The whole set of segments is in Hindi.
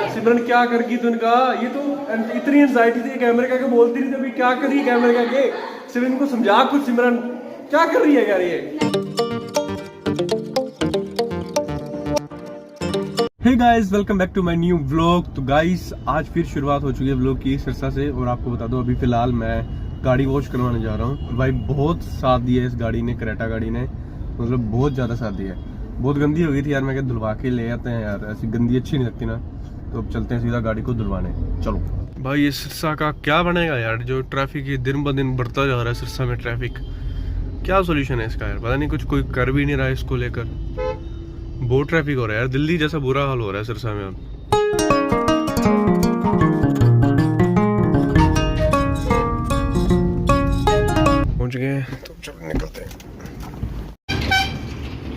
सिमरन क्या कर गई तू इनका? ये तो इतनी एंजाइटी थी कैमरे का, बोलती रही थी अभी क्या कर रही है कैमरे का के? सिमरन को समझा कुछ, सिमरन क्या कर रही है यार ये? Hey guys, welcome back to my new vlog. तो गाइस आज फिर शुरुआत हो चुकी है व्लॉग की सिरसा से, और आपको बता दो अभी फिलहाल मैं गाड़ी वॉश करवाने जा रहा हूँ। भाई बहुत साथ दिया है इस गाड़ी ने, क्रेटा गाड़ी ने, मतलब बहुत ज़्यादा साथ दिया है। बहुत गंदी हो गई थी यार, मैं क्या धुलवा के ले आते हैं यार, ऐसी गंदी अच्छी नहीं लगती ना। तो अब चलते हैं सीधा गाड़ी को धुलवाने, चलो। भाई ये सिरसा का क्या बनेगा यार, जो ट्रैफिक ये दिन ब दिन बढ़ता जा रहा है सिरसा में ट्रैफिक, क्या सोल्यूशन है इसका यार? पता नहीं, कुछ कोई कर भी नहीं रहा है इसको लेकर। बहुत ट्रैफिक हो रहा है यार, दिल्ली जैसा बुरा हाल हो रहा है सिरसा में अब। पहुंच गए तो चलो निकलते हैं।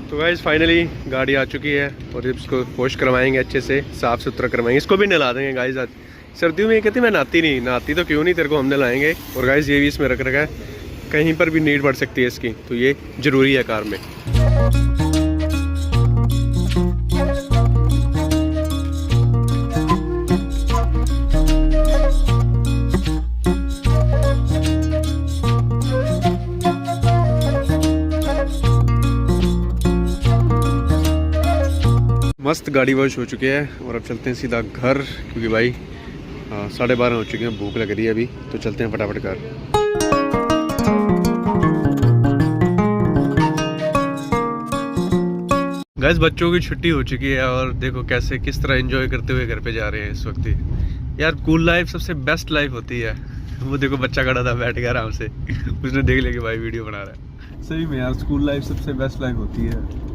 तो गाइस फाइनली गाड़ी आ चुकी है और इसको वॉश करवाएंगे, अच्छे से साफ सुथरा करवाएंगे, इसको भी नहला देंगे गाइस आज। सर्दियों में ये कहती मैं नहाती नहीं, नहाती तो क्यों नहीं, तेरे को हम नहलाएंगे। और गाइस ये भी इसमें रख रखा है, कहीं पर भी नीड पड़ सकती है इसकी, तो ये जरूरी है कार में। मस्त गाड़ी वॉश हो चुकी है और अब चलते हैं सीधा घर, क्योंकि भाई 12:30 हो चुके हैं, भूख लग रही है अभी, तो चलते हैं फटाफट घर। गाइस बच्चों की छुट्टी हो चुकी है और देखो कैसे किस तरह एंजॉय करते हुए घर पे जा रहे हैं इस वक्त। यार स्कूल लाइफ सबसे बेस्ट लाइफ होती है। वो देखो बच्चा खड़ा था, बैठ गया आराम से, उसने देख लिया कि भाई वीडियो बना रहा है। सही में यार स्कूल लाइफ सबसे बेस्ट लाइफ होती है।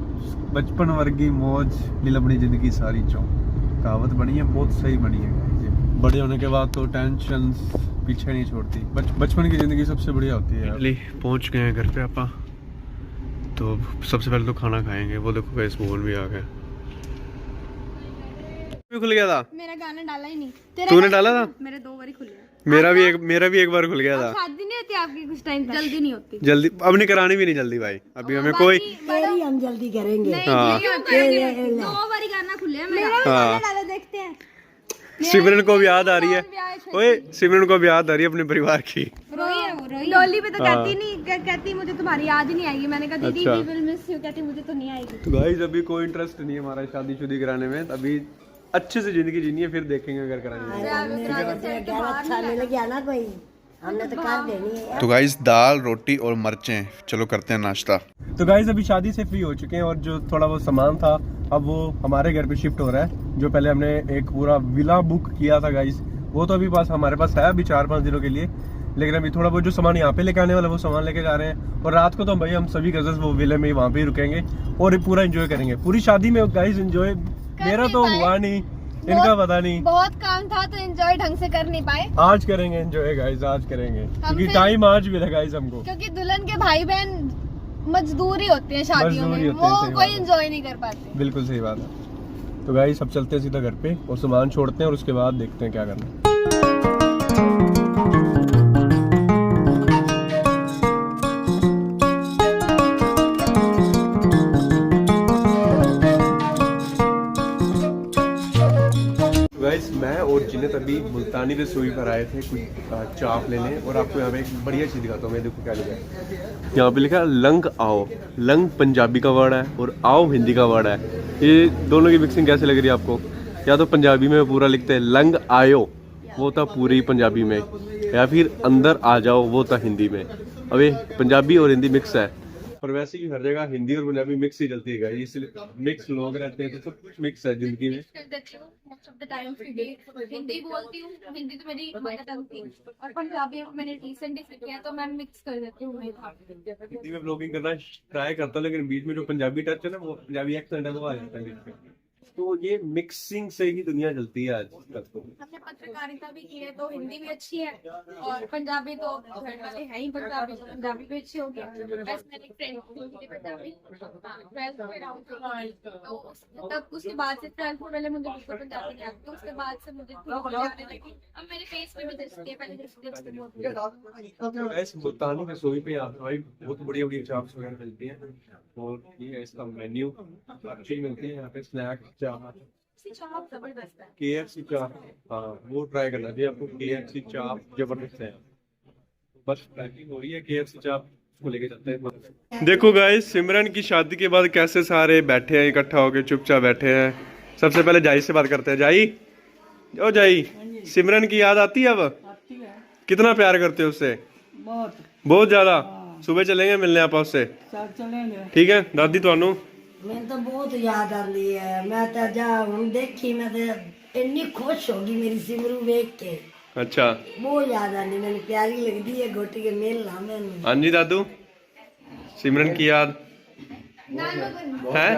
बचपन वर्गी मौज नील अपनी जिंदगी सारी चौ, कहावत बनी है, बहुत सही बनी है। बड़े होने के बाद तो टेंशन पीछे नहीं छोड़ती, बचपन की जिंदगी सबसे बढ़िया होती है। पहुंच गए हैं घर पे आपा, तो सबसे पहले तो खाना खाएंगे। वो देखो गाइस मोहन भी आ गया। खुल गया था, मेरा गाना डाला ही नहीं, तूने डाला था? मेरे 2 बार खुल गया। मेरा भी एक बार खुल गया था। शादी नहीं होती आपकी कुछ टाइम तक? जल्दी नहीं होती, जल्दी अब नहीं करानी भी नहीं जल्दी भाई, अभी हमें कोई हम जल्दी करेंगे। 2 बार गाना खुले मेरा, देखते हैं। सिमरन को भी याद आ रही है, ओए सिमरन को भी याद आ रही है अपने परिवार की। रोई डोली पे तो कहती नहीं, कहती मुझे तुम्हारी याद ही नहीं आएगी। मैंने कहा दीदी वी विल मिस यू, कहती मुझे तो नहीं आएगी। तो गाइस अभी कोई इंटरेस्ट नहीं है हमारा शादी शुदी कराने में, अभी अच्छे से जिंदगी जीनी है, फिर देखेंगे अगर कराएंगे। हमने तो कर देनी है। तो गाइस दाल रोटी और मिर्चें, चलो करते हैं नाश्ता। तो गाइस अभी शादी से फ्री हो चुके हैं और जो थोड़ा बहुत सामान था अब वो हमारे घर पे शिफ्ट हो रहा है। जो पहले हमने एक पूरा विला बुक किया था गाइस, वो तो अभी हमारे पास है अभी 4-5 दिनों के लिए, लेकिन अभी थोड़ा बहुत जो सामान यहाँ पे लेके आने वाला वो सामान लेके जा रहे हैं। और रात को तो भाई हम सभी कजन्स वो विले में वहाँ पे ही रुकेंगे और पूरा एंजॉय करेंगे। पूरी शादी में गाइस एंजॉय मेरा तो हुआ नहीं, इनका पता नहीं, बहुत काम था तो एंजॉय ढंग से कर नहीं पाए। आज करेंगे एंजॉय गाइस, आज करेंगे, क्योंकि टाइम आज भी लगा गाइस हमको, क्योंकि दुल्हन के भाई बहन मजदूरी होती है शादियों में, वो कोई एंजॉय नहीं कर पाते। बिल्कुल सही बात है। तो गाइस अब चलते हैं सीधा घर पे और सामान छोड़ते हैं और उसके बाद देखते हैं क्या करना है। मैं और जिन्नत अभी मुल्तानी रसोई पर आए थे कुछ चाप लेने, और आपको यहाँ पे एक बढ़िया चीज़ दिखाता हूँ मैं। देखो क्या लिखा है यहाँ पे, लिखा है लंग आओ। लंग पंजाबी का वर्ड है और आओ हिंदी का वर्ड है। ये दोनों की मिक्सिंग कैसे लग रही है आपको? या तो पंजाबी में पूरा लिखते हैं लंग आयो, वो था पूरी पंजाबी में, या फिर अंदर आ जाओ, वो था हिंदी में। अब ये पंजाबी और हिंदी मिक्स है, और वैसे भी हर जगह हिंदी और पंजाबी मिक्स ही चलती है, इसलिए मिक्स लोग रहते हैं तो सब कुछ मिक्स है जिंदगी में। हिंदी बोलती हूँ, हिंदी तो मेरी मदर टंग थी, और पंजाबी मैंने रिसेंटली सीखी है तो मैं मिक्स कर देती हूँ। हिंदी में ब्लॉगिंग करना ट्राई करता हूँ, लेकिन बीच में जो पंजाबी टच है ना, वो पंजाबी एक्सेंट है वो आ जाता है बीच में। तो ये मिक्सिंग से ही दुनिया चलती है आज तक। हमने पत्रकारिता भी की है तो हिंदी भी अच्छी है, और पंजाबी तो घर वाले हैं ही पंजाबी, तो पंजाबी भी अच्छी होगी। वैसे मेरी फ्रेंड पंजाबी, तब उसके बाद से 12th में पहले मुझे बिल्कुल पंजाबी नहीं आती, तो उसके बाद से मुझे आने लगी। अब मेरे फेस पे भी दिखती है, पहले दिखती है। मुल्तानी रसोई पे भाई बहुत बढ़िया चाप्स वगैरह मिलती हैं, और ये इसका मेन्यू अच्छी मिलती है यहाँ पे। स्नैक चाप, चाप जबरदस्त है। KFC चाप, हाँ वो ट्राई करना जी आपको। KFC चाप जबरदस्त है। बस पैकिंग हो रही है, KFC चाप को लेके चलते हैं। देखो गाइस, सिमरन की शादी के बाद कैसे सारे बैठे हैं, इकट्ठा होके चुपचाप बैठे हैं। सबसे पहले जाई से बात करते हैं। जाई, ओ जाई, सिमरन की याद आती है अब? आती है, कितना प्यार करते हो उससे? बहुत बहुत ज्यादा। सुबह चलेंगे मिलने आप उससे, सब चलेंगे। ठीक है दादी? ਤੁਹਾਨੂੰ मैं तो बहुत याद आती है। मैं तो जा हम देखी, मैं तो इतनी खुश होगी मेरी सिमरू देख के। अच्छा, बहुत याद आनी, मैंने प्यारी लगती है। गोटी के मेल ला मैंने। हाँ जी दादू, सिमरन की याद है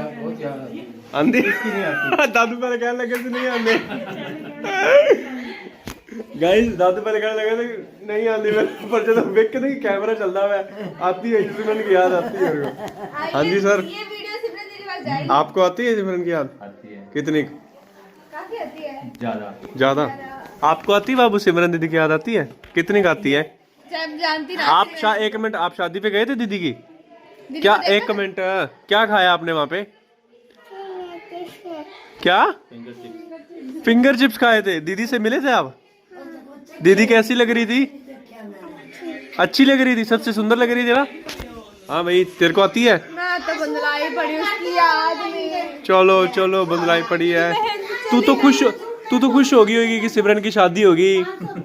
आंदी? दादू पहले कहने लगे थे नहीं आंदे। गाइस दादू पहले कहने लगे थे नहीं आंदी, पर जब देख के नहीं कैमरा चलता हुआ आती है सिमरन की याद आती है मेरे को। हाँ जी सर, ये वीडियो सिमरन दीदी पास जाएगी। आपको आती है सिमरन की याद? आती है, कितनी? काफी आती है। ज्यादा। ज्यादा। आपको आती है बाबू सिमरन दीदी की याद आती है? कितनी का आती है? जब जानती ना आप एक मिनट, आप शादी पे गए थे दीदी की? क्या एक मिनट, क्या खाया आपने वहाँ पे? क्या? फिंगर चिप्स खाए थे? दीदी से मिले थे आप? दीदी कैसी लग रही थी? अच्छी लग रही थी, सबसे सुंदर लग रही थी ना? हाँ भाई, तेरे को आती है? मैं तो बंदलाई पड़ी उसकी याद में। चलो चलो, बंदलाई पड़ी है। तू तो खुश होगी कि सिमरन की शादी होगी।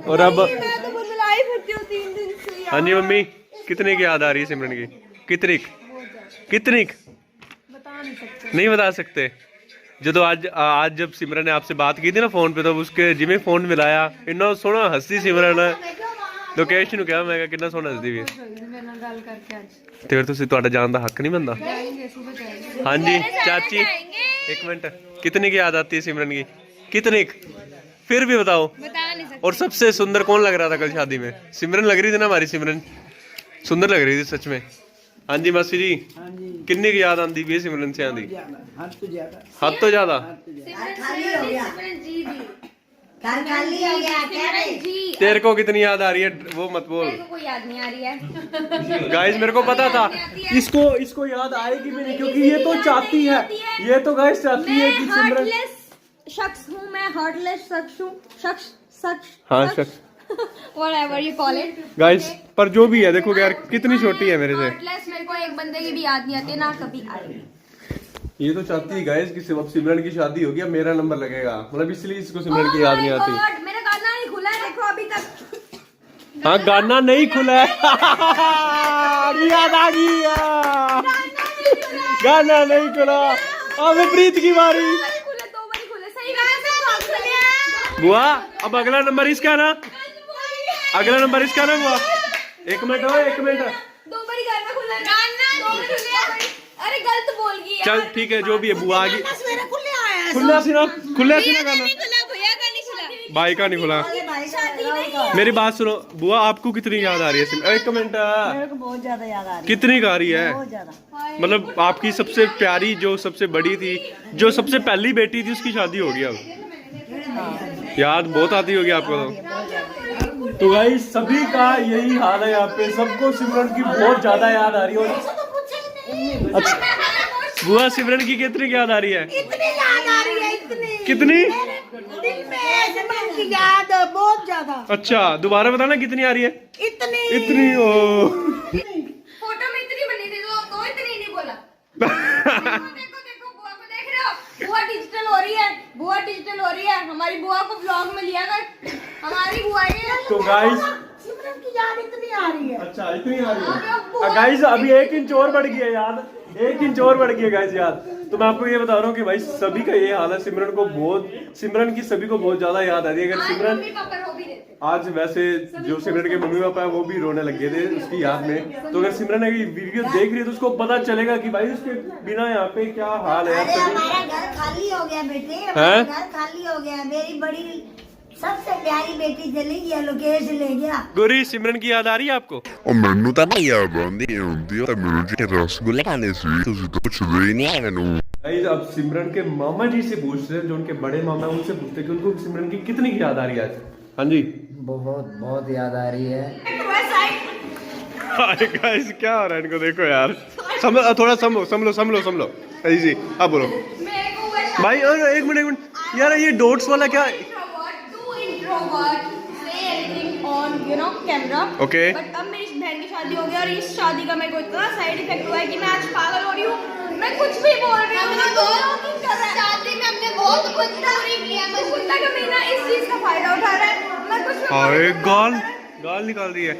और अब मैं तो बंदलाई फिरती हूँ 3 दिन से। हाँ जी मम्मी, कितने की याद आ रही है सिमरन की? कितनी? बता नहीं सकते। नहीं बता सकते। जो आज जब सिमरन ने आपसे बात की थी ना फोन पे, तो उसके जिम्मे फोन मिलाया, इन्ना सोना हंसी सिमरन। लोकेशन ਨੂੰ ਕਿਹਾ, ਮੈਂ ਕਿਹਾ ਕਿੰਨਾ ਸੋਹਣਾ ਹੱਸਦੀ ਵੀ ਹੈ। ਮੇਰੇ ਨਾਲ ਗੱਲ ਕਰਕੇ ਅੱਜ ਤੇ ਫਿਰ ਤੁਸੀਂ, ਤੁਹਾਡਾ ਜਾਣ ਦਾ ਹੱਕ ਨਹੀਂ ਬਣਦਾ? जाएंगे, सुबह जाएंगे। हाँ जी चाची, एक मिनट, कितने की याद आती है सिमरन की? कितनी? फिर भी बताओ। बता नहीं सकते। और सबसे सुंदर कौन लग रहा था कल शादी में? सिमरन लग रही थी ना हमारी सिमरन, सुंदर लग रही थी सच में। हाँ जी मासी जी, किन्नी की याद आती भी सिमरन से? आंदी हद तो ज्यादा। खाली हो गया, घर खाली हो गया। क्या रे? तेरे को कितनी याद आ रही है? वो मत बोल। मेरे को कोई याद नहीं आ रही है। गाइस मेरे को पता था इसको याद आएगी भी नहीं, क्योंकि ये तो चाहती है, ये तो गाइस चाहती है कि सिमरन। हार्टलेस शख्स हूँ मैं, हार्टलेस शख्स हूँ। शख्स हाँ शख्स, whatever you call it guys पर जो भी है, देखो यार कितनी छोटी है मेरे से। हार्टलेस मेरे को एक बंदे की भी याद नहीं आती, ना कभी आई। ये तो चाहती है गाइस कि अब सिमरन की शादी होगी, अब मेरा नंबर लगेगा, मतलब इसलिए इसको सिमरन की याद नहीं आती। मेरा गाना नहीं खुला है, देखो अभी तक। हाँ गाना नहीं खुला है। याद आ गई, गाना नहीं खुला। अब प्रीत की बारी। खुले 2 बारी खुले, सही गाना। बुआ अब अगला नंबर इसका ना, अगला नंबर इसका ना बुआ। एक मिनट, 2 बारी गाना खुला है। गाना अरे गलत बोल गई यार। चल ठीक है, जो भी है बुआ आ गई। खुला सी ना गाना, भैया का नहीं खुला, भाई का नहीं खुला। मेरी बात सुनो बुआ, आपको कितनी याद आ रही है? एक मिनट, मेरे को बहुत ज्यादा याद आ रही कितनी का आ रही है, है? बहुत ज्यादा। मतलब आपकी सबसे प्यारी, जो सबसे बड़ी थी, जो सबसे पहली बेटी थी, उसकी शादी होगी अब। याद बहुत आती होगी आपको तो गाइस सभी का यही हाल है यहाँ पे, सबको सिमरन की बहुत ज्यादा याद आ रही है। अच्छा बुआ, सिमरन की कितनी याद आ रही है? इतनी याद आ रही है, इतनी कितनी? दिल में सिमरन की याद बहुत ज्यादा। अच्छा दोबारा बताना कितनी आ रही है? इतनी ओ। फोटो में इतनी बनी थी तो इतनी नहीं बोला। देखो बुआ को देख रहे हो? बुआ डिजिटल हो रही है। हमारी बुआ को ब्लॉग में लिया कर, हमारी बुआ है। तो गाइस सिमरन की याद इतनी आ रही है। अच्छा इतनी आ रही है गाइस, अभी 1 इंच और बढ़ गई है याद, 1 इंच और बढ़ गई है गाइस याद। तो मैं आपको ये बता रहा हूँ कि भाई सभी का ये हाल है, सिमरन की सभी को बहुत ज्यादा याद आ रही है। अगर सिमरन मम्मी पापा रो भी देते। आज वैसे जो सिमरन के मम्मी पापा है वो भी रोने लग गए थे उसकी याद में, तो अगर सिमरन अगर वीडियो देख रही है तो उसको पता चलेगा कि भाई उसके बिना यहाँ पे क्या हाल है। अरे हमारा घर खाली हो गया बेटे, हैं? हमारा घर खाली हो गया। मेरी बड़ी सबसे प्यारी बेटी चली गया, लोकेश ले गया। गोरी सिमरन की याद आ रही है आपको? O menù tá yaad आंदी होंदी है मेनू जी रसगुल्ले खाने से तुझे तो कुछ दे नहीं है मेनू। गाइस अब सिमरन के मामा जी से पूछ रहे हैं, जो उनके बड़े मामा है उनसे पूछते हैं कि उनको सिमरन की कितनी याद आ रही है आज। हाँ जी बहुत याद आ रही है। गाइस क्या हो रहा है इनको देखो यार, थोड़ा संभलो। ऐसी अब बोलो। मेरे को वो भाई और एक मिनट यार, ये डॉट्स वाला क्या? कैमरा। Okay. बट अब मेरी बहन की शादी हो गई और इस शादी का मेरे को इतना साइड इफेक्ट हुआ है कि मैं आज पागल हो रही हूँ। मैं कुछ भी बोल रही हूँ, शादी में हमने बहुत कुछ किया, कुत्ता का महीना इस चीज का फायदा उठा रहा है। मैं कुछ भी अरे गाल निकाल रही है।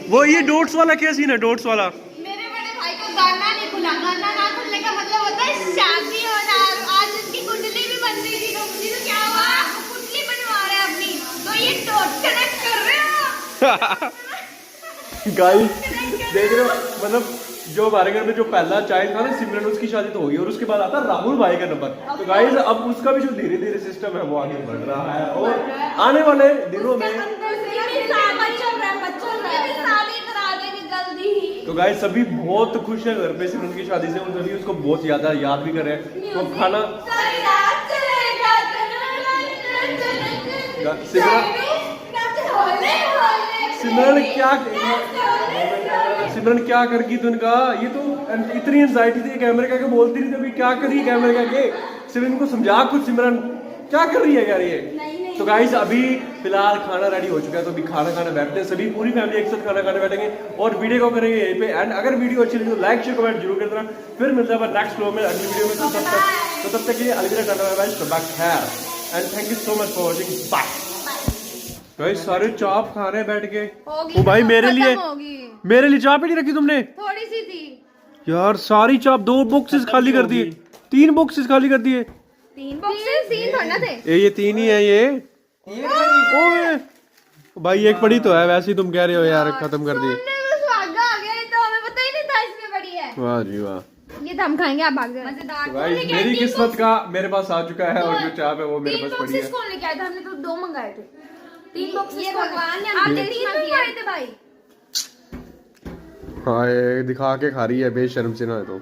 वो ये डॉट्स वाला क्या सीन है? डॉट्स वाला मेरे बड़े भाई को गाना नहीं खुला, गाना ना खुलने का मतलब होता है शादी होना। आज उसकी कुंडली भी बन रही थी, तो क्या हुआ, कुंडली बनवा रहे हैं अपनी, तो ये डॉट कनेक्ट कर रहे हो। गाइस देख रहे हो, मतलब जो हमारे घर में जो पहला चाइल्ड था ना सिमरन, उसकी शादी तो हो गई और उसके बाद आता राहुल भाई का नंबर। तो गाइस अब उसका भी जो धीरे धीरे सिस्टम है वो आगे बढ़ रहा है और आने वाले दिनों में तो गाइस सभी बहुत खुश है घर पे सिमरन की शादी से। उन सभी उसको बहुत ज्यादा याद भी कर रहे हैं। तो खाना सिमरन क्या कर गई तुमका? ये तो इतनी एंजाइटी थी कैमरे का, बोलती रही थी अभी क्या कर रही है कैमरे का के। सिमरन को समझा कुछ, सिमरन क्या कर रही है यार ये? तो गाइस अभी फिलहाल खाना रेडी हो चुका है, तो अभी खाना खाने बैठते हैं। सभी पूरी फैमिली एक साथ खाना खाने बैठेंगे और वीडियो को करेंगे यहीं पे एंड। अगर वीडियो अच्छी लगी तो लाइक शेयर कमेंट जरूर कर देना। फिर मिलता है नेक्स्ट व्लॉग में अगली वीडियो में। तो तब तक के लिए अलविदा, टाटा बाय बाय, शब्बा खैर and thank you so much for watching, bye. Guys सारे चाप खा रहे हैं बैठ के। ओ भाई मेरे लिए चाप ही नहीं रखी तुमने? थोड़ी सी थी यार, सारी चाप 2 बॉक्सेस खाली कर दिए, 3 बॉक्सेस खाली कर दिए। 3 बॉक्सेस, 3 थोड़ा थे ये 3 ही है ये। ओए भाई एक पड़ी तो है, वैसे ही तुम कह रहे हो यार खत्म कर दिए। स्वागा आ गया, तो हमें पता ही नहीं था इसमें पड़ी है। वाह जी वाह। ये तो हम खाएंगे, आप भाग जाओ। मजेदार। गाइस मेरी किस्मत का मेरे पास आ चुका है और जो चाप है वो मेरे पास पड़ी है। कौन लेके आया था? हमने तो 2 मंगाए थे। 3 बॉक्सेस ये भगवान ने हमने 3 मंगाए थे भाई। हाँ ये दिखा के खा रही है बेशर्म से ना। तो